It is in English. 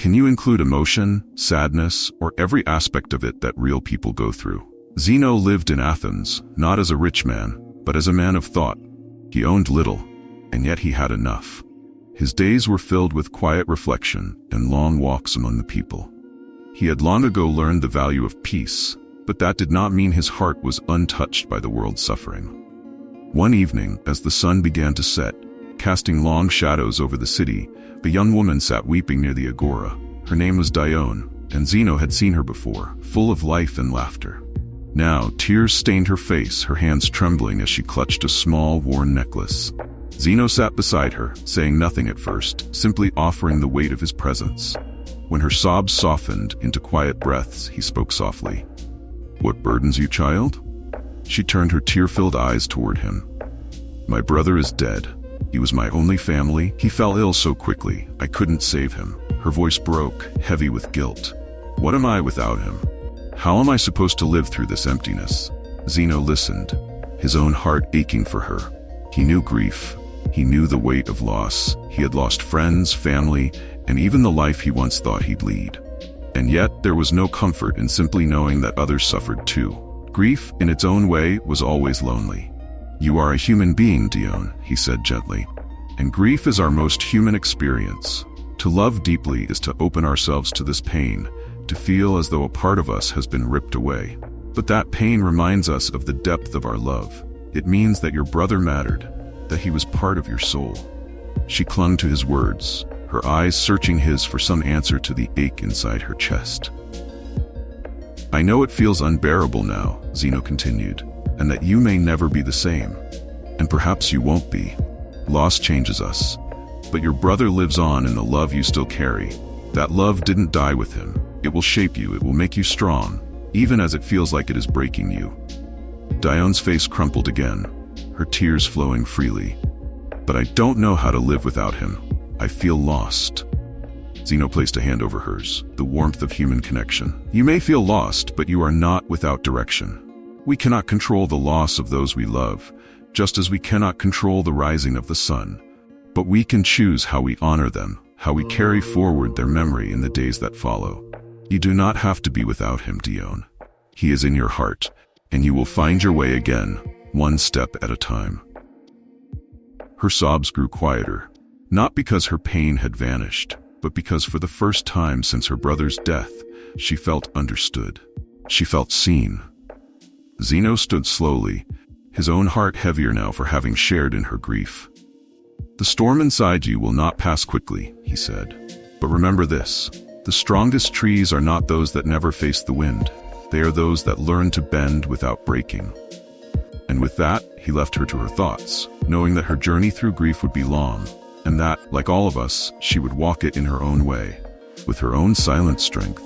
Can you include emotion, sadness, or every aspect of it that real people go through? Zeno lived in Athens, not as a rich man, but as a man of thought. He owned little, and yet he had enough. His days were filled with quiet reflection and long walks among the people. He had long ago learned the value of peace, but that did not mean his heart was untouched by the world's suffering. One evening, as the sun began to set, casting long shadows over the city, a young woman sat weeping near the agora. Her name was Dione, and Zeno had seen her before, full of life and laughter. Now, tears stained her face, her hands trembling as she clutched a small, worn necklace. Zeno sat beside her, saying nothing at first, simply offering the weight of his presence. When her sobs softened into quiet breaths, he spoke softly. "What burdens you, child?" She turned her tear-filled eyes toward him. "My brother is dead. He was my only family. He fell ill so quickly, I couldn't save him." Her voice broke, heavy with guilt. "What am I without him? How am I supposed to live through this emptiness?" Zeno listened, his own heart aching for her. He knew grief. He knew the weight of loss. He had lost friends, family, and even the life he once thought he'd lead. And yet, there was no comfort in simply knowing that others suffered too. Grief, in its own way, was always lonely. "You are a human being, Dione," he said gently. "And grief is our most human experience. To love deeply is to open ourselves to this pain, to feel as though a part of us has been ripped away. But that pain reminds us of the depth of our love. It means that your brother mattered, that he was part of your soul." She clung to his words, her eyes searching his for some answer to the ache inside her chest. "I know it feels unbearable now," Zeno continued, "and that you may never be the same. And perhaps you won't be. Loss changes us. But your brother lives on in the love you still carry. That love didn't die with him. It will shape you, it will make you strong, even as it feels like it is breaking you." Dione's face crumpled again, her tears flowing freely. "But I don't know how to live without him. I feel lost." Zeno placed a hand over hers, the warmth of human connection. "You may feel lost, but you are not without direction. We cannot control the loss of those we love, just as we cannot control the rising of the sun. But we can choose how we honor them, how we carry forward their memory in the days that follow. You do not have to be without him, Dione. He is in your heart, and you will find your way again, one step at a time." Her sobs grew quieter, not because her pain had vanished, but because for the first time since her brother's death, she felt understood. She felt seen. Zeno stood slowly, his own heart heavier now for having shared in her grief. "The storm inside you will not pass quickly," he said. "But remember this, the strongest trees are not those that never face the wind. They are those that learn to bend without breaking." And with that, he left her to her thoughts, knowing that her journey through grief would be long, and that, like all of us, she would walk it in her own way, with her own silent strength.